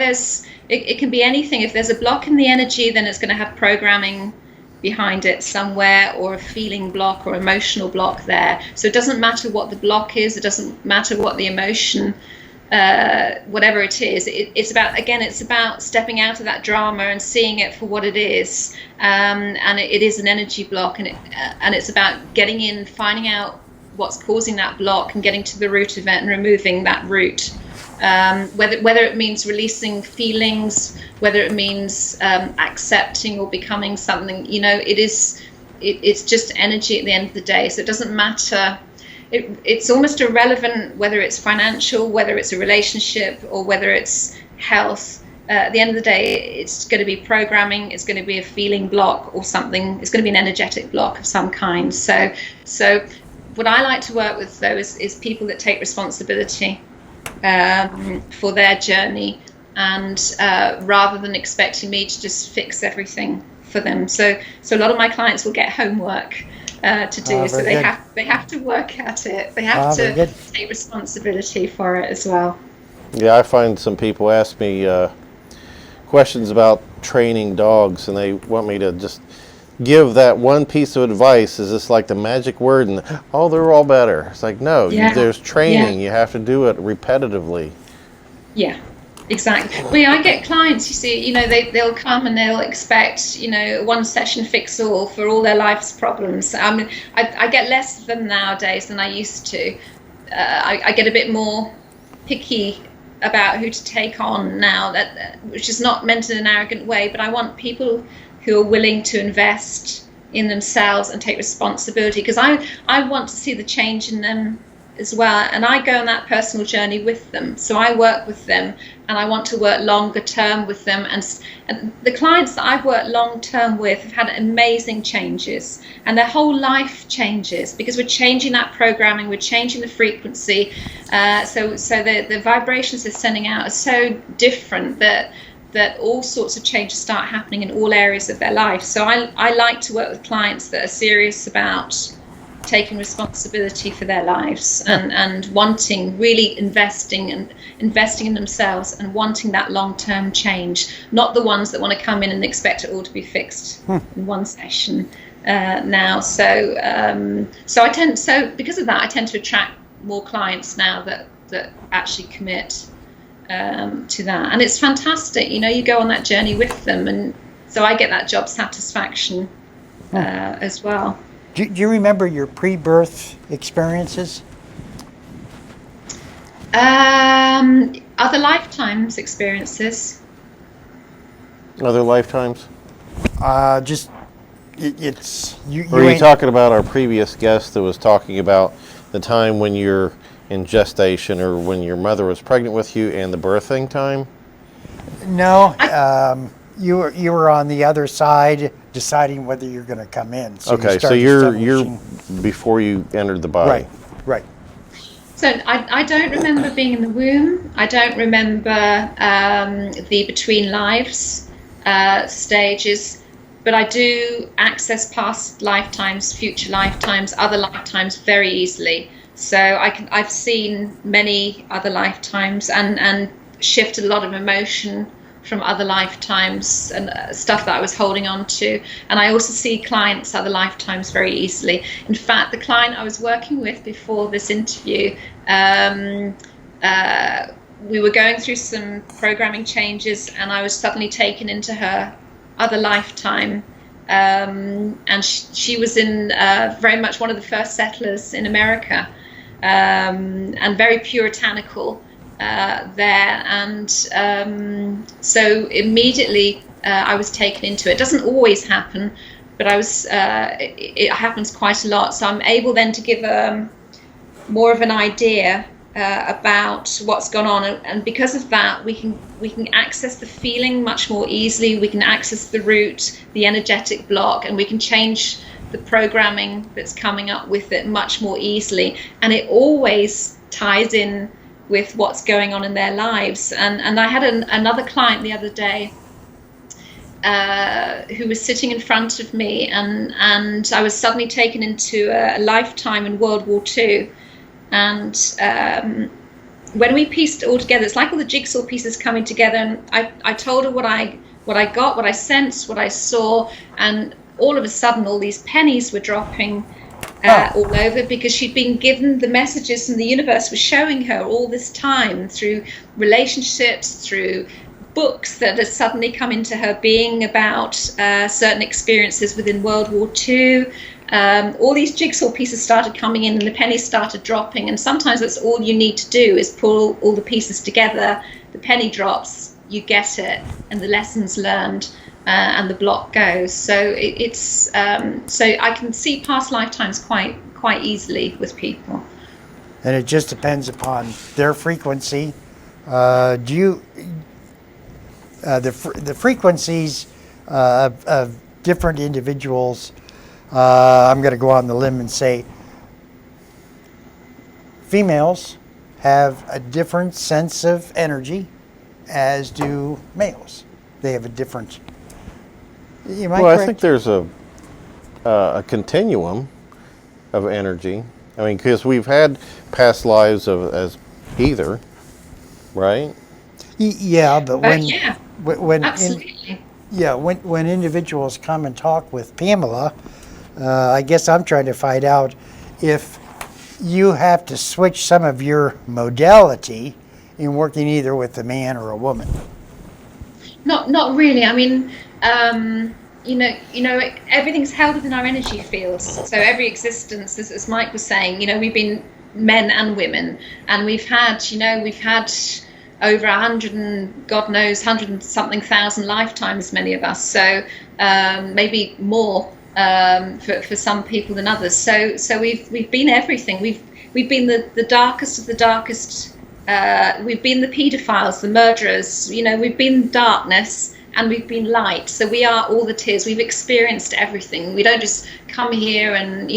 it can be anything. If there's a block in the energy, then it's going to have programming behind it somewhere, or a feeling block or emotional block there. So it doesn't matter what the block is, it doesn't matter what the emotion, whatever it is. It's about stepping out of that drama and seeing it for what it is. And it is an energy block, and it's about getting in, finding out what's causing that block, and getting to the root of it and removing that root. Whether it means releasing feelings, whether it means accepting or becoming something, it's just energy at the end of the day. So it doesn't matter. It's almost irrelevant whether it's financial, whether it's a relationship, or whether it's health. At the end of the day, it's going to be programming. It's going to be a feeling block or something. It's going to be an energetic block of some kind. So what I like to work with, though, is people that take responsibility for their journey, and rather than expecting me to just fix everything for them. So a lot of my clients will get homework to do. So they have to work at it. They have to take responsibility for it as well.
Yeah, I find some people ask me questions about training dogs, and they want me to just give that one piece of advice. Is this like the magic word? And they're all better. It's like, no, there's training. You have to do it repetitively.
Yeah. Exactly. Well, I get clients, you see, they'll come and they'll expect, one session fix all for all their life's problems. I mean, I get less of them nowadays than I used to. I get a bit more picky about who to take on now, which is not meant in an arrogant way, but I want people who are willing to invest in themselves and take responsibility, because I want to see the change in them as well, and I go on that personal journey with them. So I work with them, and I want to work longer term with them, and the clients that I've worked long term with have had amazing changes, and their whole life changes because we're changing that programming, we're changing the frequency, so the vibrations they're sending out are so different that all sorts of changes start happening in all areas of their life. So I like to work with clients that are serious about taking responsibility for their lives and wanting, really investing in themselves and wanting that long-term change, not the ones that want to come in and expect it all to be fixed in one session now. So because of that, I tend to attract more clients now that actually commit to that, and it's fantastic. You go on that journey with them, and so I get that job satisfaction as well.
Do you remember your pre-birth experiences?
Other lifetimes experiences.
Other lifetimes?
It's you.
Or are you talking about our previous guest that was talking about the time when you're in gestation or when your mother was pregnant with you and the birthing time?
No, you were on the other side deciding whether you're going to come in. So
okay, so you're before you entered the body.
Right.
So I don't remember being in the womb. I don't remember the between lives stages, but I do access past lifetimes, future lifetimes, other lifetimes very easily. So I've seen many other lifetimes and shifted a lot of emotion from other lifetimes and stuff that I was holding on to. And I also see clients other lifetimes very easily. In fact, the client I was working with before this interview, we were going through some programming changes, and I was suddenly taken into her other lifetime. And she was in very much one of the first settlers in America, and very puritanical there, and so immediately I was taken into it. It doesn't always happen, but it happens quite a lot. So I'm able then to give more of an idea about what's gone on, and because of that, we can access the feeling much more easily. We can access the root, the energetic block, and we can change the programming that's coming up with it much more easily. And it always ties in with what's going on in their lives. And I had another client the other day who was sitting in front of me, and I was suddenly taken into a lifetime in World War II. And when we pieced it all together, it's like all the jigsaw pieces coming together. And I told her what I got, what I sensed, what I saw, and all of a sudden all these pennies were dropping all over, because she'd been given the messages from the universe was showing her all this time through relationships, through books that had suddenly come into her being about certain experiences within World War II. All these jigsaw pieces started coming in, and the pennies started dropping. And sometimes that's all you need to do is pull all the pieces together. The penny drops, you get it, and the lessons learned. And the block goes. So it's so I can see past lifetimes quite easily with people.
And it just depends upon their frequency. The frequencies of different individuals? I'm going to go on the limb and say females have a different sense of energy, as do males. They have a different.
I think there's a continuum of energy. I mean, because we've had past lives as either, right?
Yeah, but when
absolutely.
When individuals come and talk with Pamela, I guess I'm trying to find out if you have to switch some of your modality in working either with a man or a woman?
Not really. I mean, everything's held within our energy fields. So every existence, as Mike was saying, we've been men and women, and we've had over 100 and God knows 100 and something thousand lifetimes, many of us. So maybe more for some people than others. So we've been everything. We've been the darkest of the darkest. We've been the paedophiles, the murderers. We've been darkness and we've been light. So we are all the tiers. We've experienced everything. We don't just come here and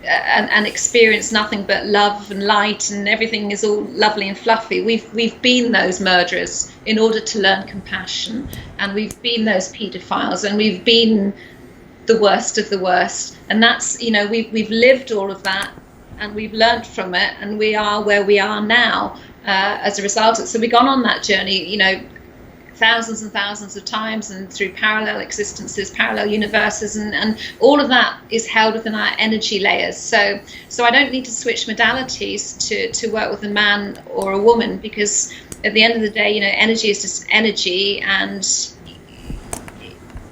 and experience nothing but love and light and everything is all lovely and fluffy. We've been those murderers in order to learn compassion, and we've been those paedophiles, and we've been the worst of the worst. And that's we've lived all of that, and we've learned from it, and we are where we are now as a result of it. So we've gone on that journey, thousands and thousands of times, and through parallel existences, parallel universes, and all of that is held within our energy layers. So I don't need to switch modalities to work with a man or a woman, because at the end of the day, energy is just energy.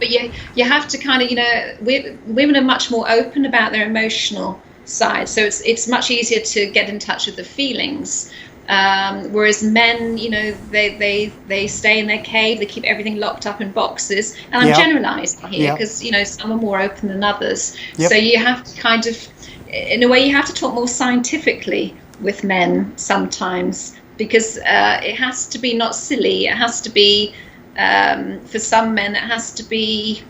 But you have to kind of, women are much more open about their emotional side, so it's much easier to get in touch with the feelings. Whereas men, they stay in their cave, they keep everything locked up in boxes. And I'm generalizing here because, some are more open than others. So you have to kind of, in a way, you have to talk more scientifically with men sometimes, because it has to be not silly. It has to be, for some men, it has to be,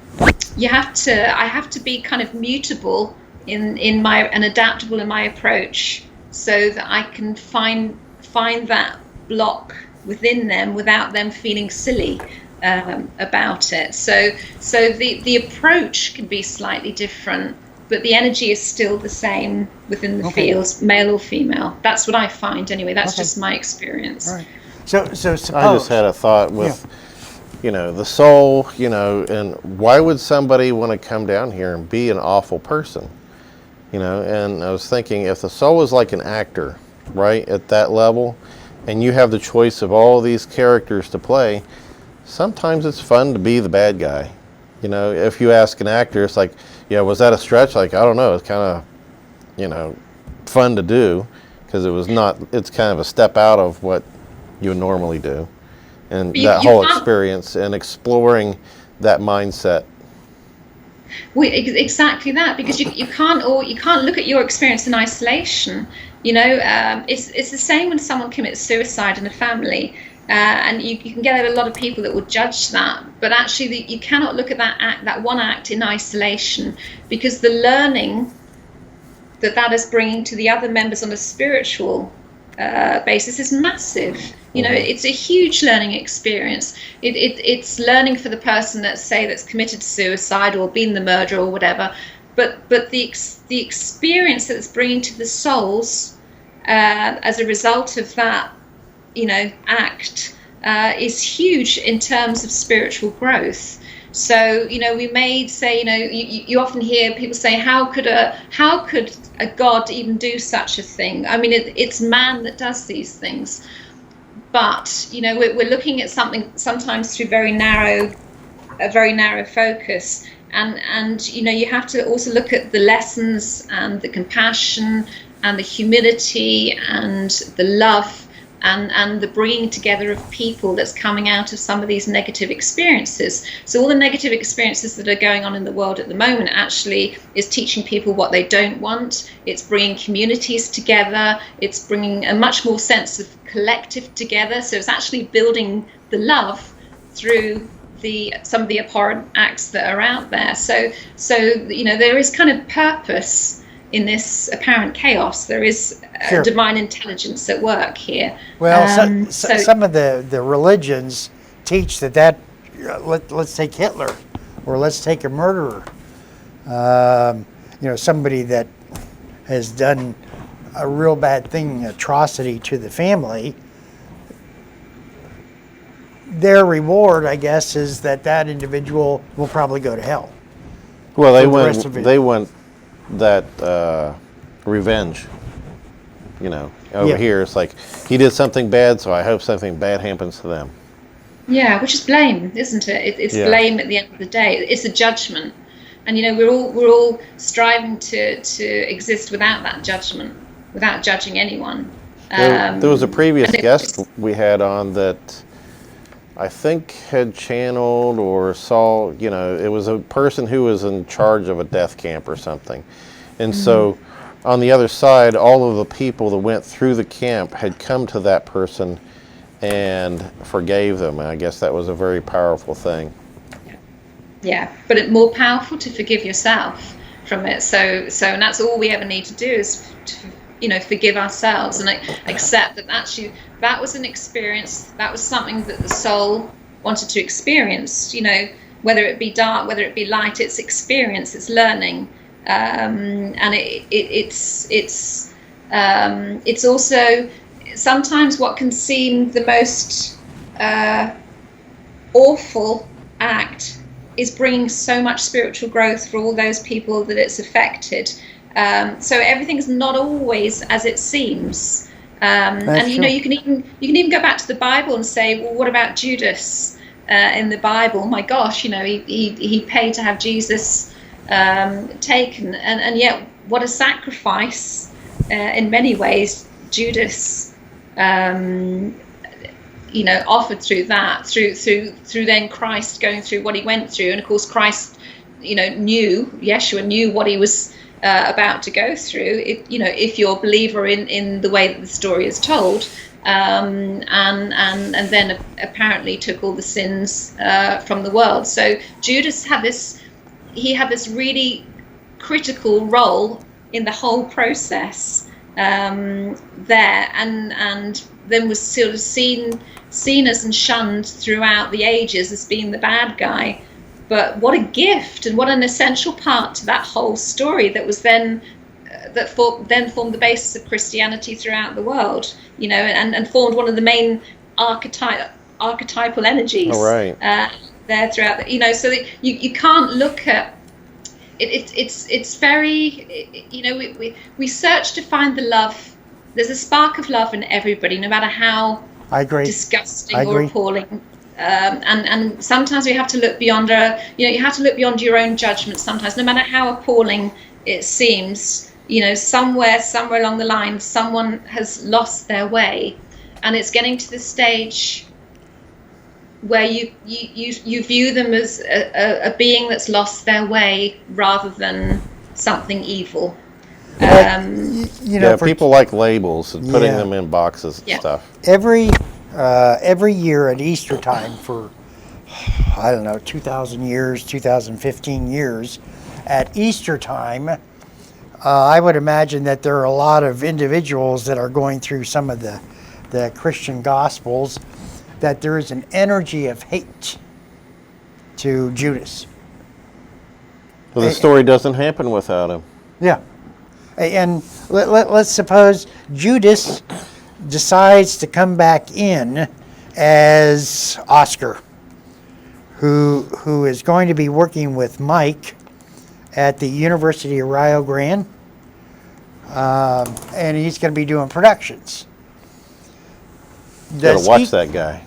I have to be kind of mutable and adaptable in my approach, so that I can find that block within them without them feeling silly about it. So the approach can be slightly different, but the energy is still the same within the fields, male or female. That's what I find anyway. That's just my experience.
All right. So suppose,
I just had a thought with, the soul, and why would somebody want to come down here and be an awful person? And I was thinking, if the soul is like an actor, right, at that level, and you have the choice of all these characters to play, sometimes it's fun to be the bad guy. If you ask an actor, it's like, was that a stretch? Like, I don't know, it's kind of, fun to do, because it's kind of a step out of what you would normally do. And that whole experience and exploring that mindset.
Well, exactly that, because you can't look at your experience in isolation. It's the same when someone commits suicide in a family, and you can get a lot of people that will judge that, but actually you cannot look at that one act in isolation, because the learning that is bringing to the other members on a spiritual basis is massive. It's a huge learning experience. It's learning for the person that's committed suicide or been the murderer or whatever, but the experience that it's bringing to the souls as a result of that act is huge in terms of spiritual growth. So we may say, you often hear people say, how could a god even do such a thing? I mean, it's man that does these things. But we're looking at something sometimes through a very narrow focus, and you have to also look at the lessons and the compassion and the humility and the love and the bringing together of people that's coming out of some of these negative experiences. So all the negative experiences that are going on in the world at the moment actually is teaching people what they don't want. It's bringing communities together. It's bringing a much more sense of collective together. So it's actually building the love through some of the abhorrent acts that are out there. So there is kind of purpose in this apparent chaos. There is
Sure.
divine intelligence at work here.
well, some of the religions teach that let's take Hitler, or let's take a murderer, somebody that has done a real bad thing, atrocity to the family. Their reward, I guess, is that individual will probably go to hell.
Well,
For the rest of it.
they want that revenge. Over
Yeah.
here, it's like he did something bad, so I hope something bad happens to them.
Yeah, which is blame, isn't it? It's
Yeah.
blame at the end of the day. It's a judgment, and we're all striving to exist without that judgment, without judging anyone.
There was a previous
and it-
guest we had on that I think had channeled or saw, it was a person who was in charge of a death camp or something. And so on the other side, all of the people that went through the camp had come to that person and forgave them. And I guess that was a very powerful thing.
Yeah, but it's more powerful to forgive yourself from it. So and that's all we ever need to do is to forgive ourselves and accept that actually that was an experience, that was something that the soul wanted to experience. Whether it be dark, whether it be light, it's experience, it's learning, and it's also sometimes what can seem the most awful act is bringing so much spiritual growth for all those people that it's affected. So everything's not always as it seems. And
true.
you can even go back to the Bible and say, well, what about Judas in the Bible? My gosh, he paid to have Jesus taken, and yet what a sacrifice in many ways Judas offered through that, through then Christ going through what he went through. And of course Christ, Yeshua knew what he was about to go through, if you're a believer in the way that the story is told, and then apparently took all the sins from the world. So Judas had this really critical role in the whole process there, and then was sort of seen as and shunned throughout the ages as being the bad guy. But what a gift and what an essential part to that whole story that was then formed the basis of Christianity throughout the world, and formed one of the main archetypal energies there throughout so that you can't look at it. It's very, we search to find the love. There's a spark of love in everybody, no matter how
I agree.
disgusting
I
or
agree.
appalling. And sometimes we have to look beyond you have to look beyond your own judgment sometimes, no matter how appalling it seems. Somewhere along the line, someone has lost their way, and it's getting to the stage where you view them as a being that's lost their way rather than something evil.
For
people like labels and putting
Yeah.
them in boxes and
Yeah.
stuff.
every year at Easter time for, I don't know, 2,000 years, 2,015 years, at Easter time, I would imagine that there are a lot of individuals that are going through some of the Christian Gospels, that there is an energy of hate to Judas.
Well, the story doesn't happen without him.
Yeah. And let's suppose Judas decides to come back in as Oscar, who is going to be working with Mike at the University of Rio Grande, and he's going to be doing productions.
You gotta watch that guy.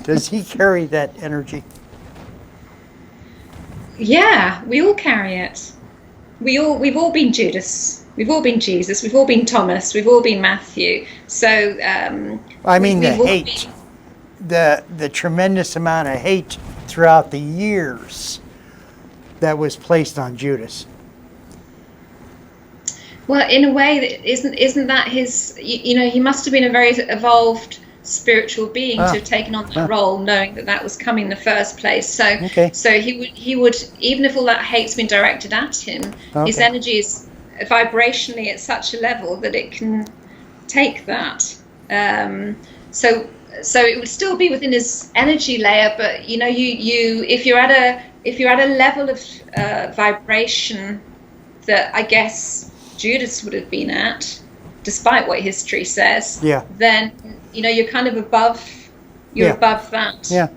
Does he carry that energy?
Yeah, we all carry it. We've all been Judas. We've all been Jesus. We've all been Thomas. We've all been Matthew. So
I mean, the
we've all
hate, the tremendous amount of hate throughout the years that was placed on Judas.
Well, in a way, that isn't that his? He must have been a very evolved spiritual being to have taken on that role, knowing that was coming in the first place. So, so he would, even if all that hate's been directed at him, his energy is vibrationally at such a level that it can take that. So it would still be within his energy layer, but you if you're at a level of vibration that I guess Judas would have been at, despite what history says, then you're kind of above. You're above that.
Yeah.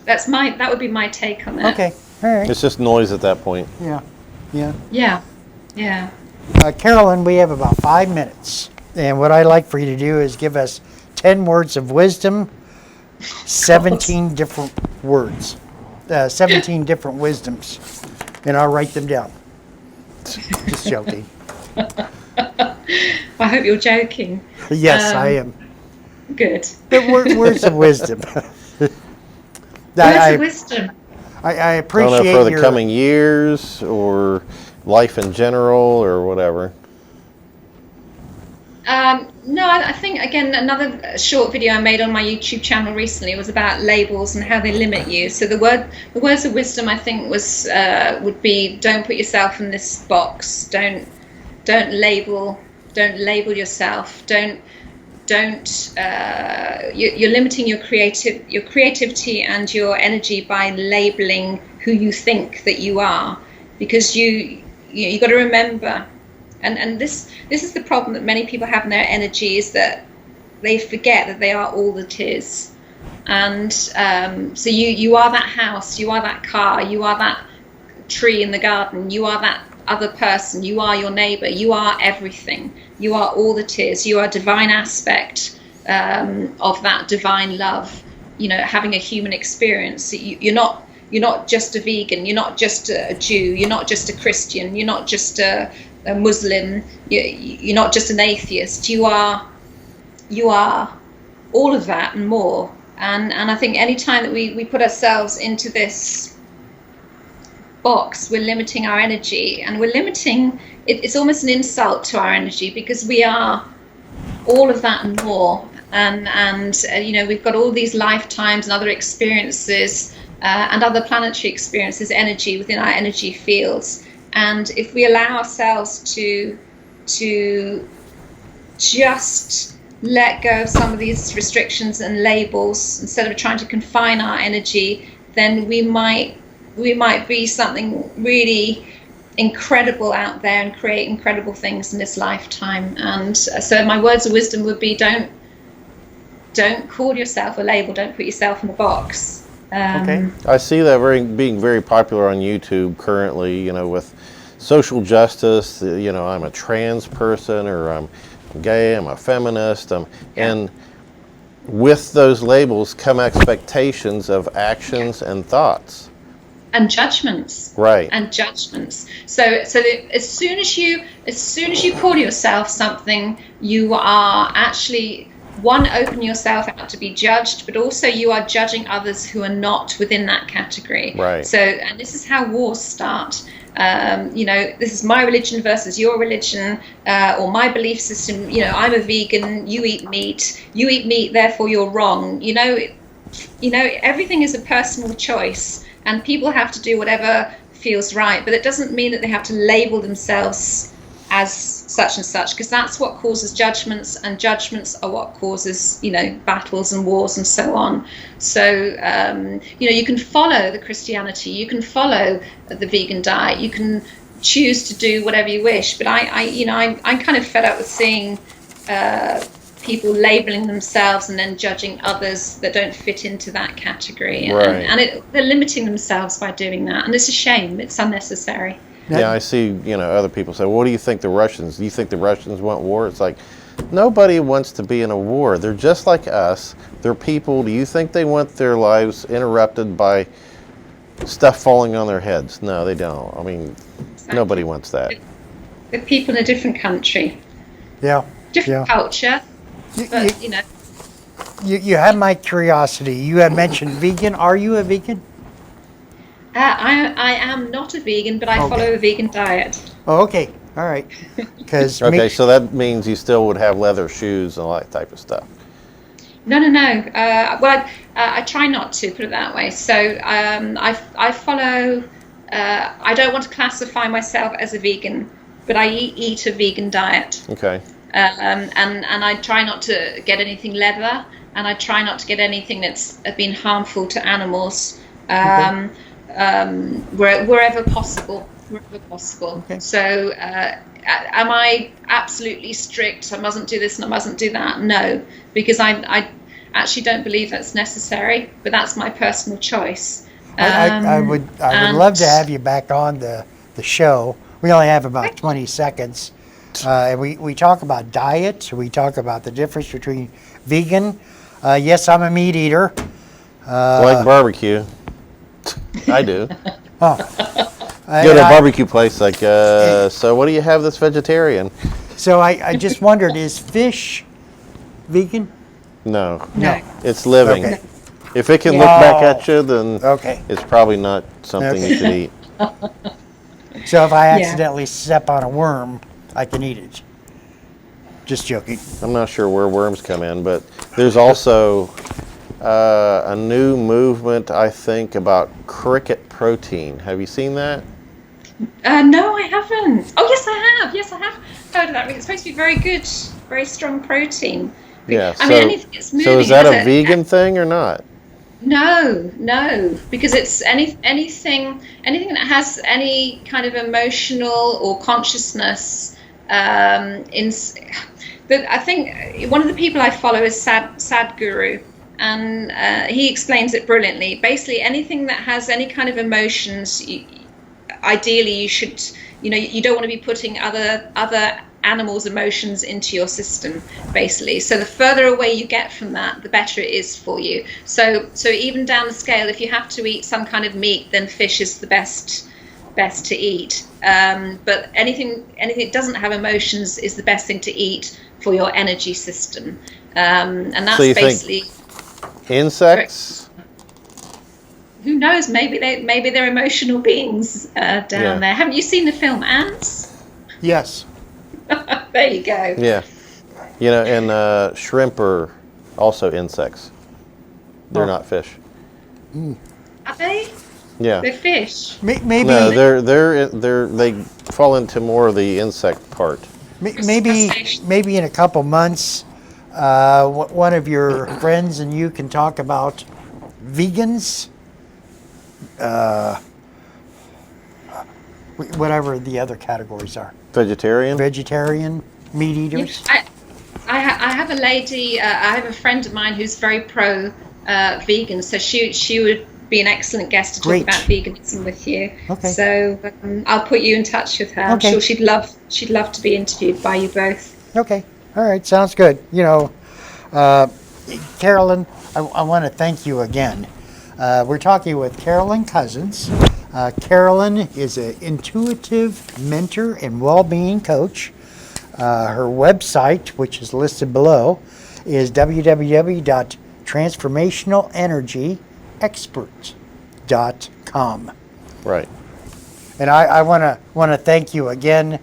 That would be my take on that.
Okay. All right.
It's just noise at that point.
Yeah. Yeah.
Yeah. Yeah.
Carolyn, we have about 5 minutes. And what I'd like for you to do is give us 10 words of wisdom, 17 different words, 17 different wisdoms. And I'll write them down. Just joking.
I hope you're joking.
Yes, I am.
Good.
The words of wisdom.
Words of wisdom.
I
I don't know
appreciate
for the
your
coming years or life in general or whatever.
No, I think, again, another short video I made on my YouTube channel recently was about labels and how they limit you. So the words of wisdom, I think, would be, don't put yourself in this box. Don't label yourself. You're limiting your creativity and your energy by labeling who you think that you are, because you got to remember. And this is the problem that many people have in their energy, is that they forget that they are all that is. And so you are that house, you are that car, you are that tree in the garden, you are that other person, you are your neighbor, you are everything. You are all that is. You are a divine aspect of that divine love, having a human experience. You're not just a vegan, you're not just a Jew, you're not just a Christian, you're not just a Muslim, you're not just an atheist. You are all of that and more. And I think any time that we put ourselves into this box, we're limiting our energy, and we're limiting it's almost an insult to our energy, because we are all of that and more. And we've got all these lifetimes and other experiences and other planetary experiences, energy within our energy fields. And if we allow ourselves to just let go of some of these restrictions and labels, instead of trying to confine our energy, then we might be something really incredible out there and create incredible things in this lifetime. And so my words of wisdom would be, don't call yourself a label, don't put yourself in a box.
Okay.
I see that being very popular on YouTube currently, with social justice. I'm a trans person, or I'm gay, I'm a feminist, and with those labels come expectations of actions and thoughts.
And judgments.
Right.
And judgments. So that as soon as you call yourself something, you are actually, open yourself out to be judged, but also you are judging others who are not within that category.
Right.
So, and this is how wars start. This is my religion versus your religion, or my belief system. I'm a vegan, you eat meat, therefore you're wrong. Everything is a personal choice, and people have to do whatever feels right, but it doesn't mean that they have to label themselves as such and such, because that's what causes judgments, and judgments are what causes battles and wars and so on. So you can follow the Christianity, you can follow the vegan diet, you can choose to do whatever you wish, but I'm kind of fed up with seeing people labeling themselves and then judging others that don't fit into that category.
Right.
And they're limiting themselves by doing that, and it's a shame. It's unnecessary.
Yeah, I see, other people say, what do you think do you think the Russians want war? It's like, nobody wants to be in a war. They're just like us. They're people. Do you think they want their lives interrupted by stuff falling on their heads? No, they don't. I mean,
Exactly.
Nobody wants that.
They're people in a different country,
Yeah.
different culture, but
You had my curiosity. You had mentioned vegan. Are you a vegan?
I am not a vegan, but I
Okay.
follow a vegan diet.
Oh, okay. All right. Because
Okay, so that means you still would have leather shoes and all that type of stuff.
No. I try not to, put it that way. So I follow. I don't want to classify myself as a vegan, but I eat a vegan diet.
Okay.
And I try not to get anything leather, and I try not to get anything that's been harmful to animals, wherever possible.
Okay.
So, am I absolutely strict? I mustn't do this and I mustn't do that? No, because I actually don't believe that's necessary. But that's my personal choice.
I would love to have you back on the show. We only have about 20 seconds. And we talk about diet. We talk about the difference between vegan. Yes, I'm a meat eater.
Like barbecue. I do.
Oh.
Go to a barbecue place like, so what do you have that's vegetarian?
So I just wondered, is fish vegan?
No.
No.
It's living.
Okay.
If it can look back at you, then
Okay.
it's probably not something you should eat.
So if I accidentally step on a worm, I can eat it. Just joking.
I'm not sure where worms come in, but there's also a new movement, I think, about cricket protein. Have you seen that?
No, I haven't. Oh, yes, I have. Yes, I have heard of that. It's supposed to be very good, very strong protein.
Yeah.
I mean, anything that's moving.
So is that
has
a vegan thing or not?
No, because it's anything that has any kind of emotional or consciousness. I think one of the people I follow is Sadhguru, and he explains it brilliantly. Basically, anything that has any kind of emotions, ideally you should, you don't want to be putting other animals' emotions into your system, basically. So the further away you get from that, the better it is for you. So even down the scale, if you have to eat some kind of meat, then fish is the best to eat. But anything that doesn't have emotions is the best thing to eat for your energy system. And that's
So you
basically
think insects?
Who knows? Maybe they're emotional beings down there. Haven't you seen the film Ants?
Yes.
There you go.
Yeah. And shrimp are also insects. They're not fish.
Are they?
Yeah.
They're fish.
Maybe
No, they fall into more of the insect part.
maybe in a couple months, one of your friends and you can talk about vegans, whatever the other categories are.
Vegetarian?
Vegetarian, meat eaters.
I have a lady. I have a friend of mine who's very pro vegan, so she would be an excellent guest to talk
Great.
about veganism with you.
Okay.
So I'll put you in touch with her. I'm
Okay.
sure she'd love to be interviewed by you both.
Okay. All right. Sounds good. Carolyn, I want to thank you again. We're talking with Carolyn Cousins. Carolyn is an intuitive mentor and well-being coach. Her website, which is listed below, is www.transformationalenergyexpert.com.
Right.
And I want to thank you again.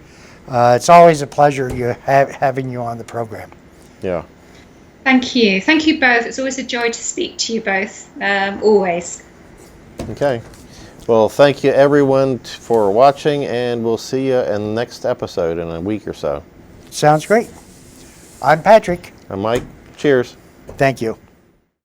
It's always a pleasure having you on the program.
Yeah.
Thank you both. It's always a joy to speak to you both. Always.
Okay. Well, thank you everyone for watching, and we'll see you in the next episode in a week or so.
Sounds great. I'm Patrick.
I'm Mike. Cheers.
Thank you.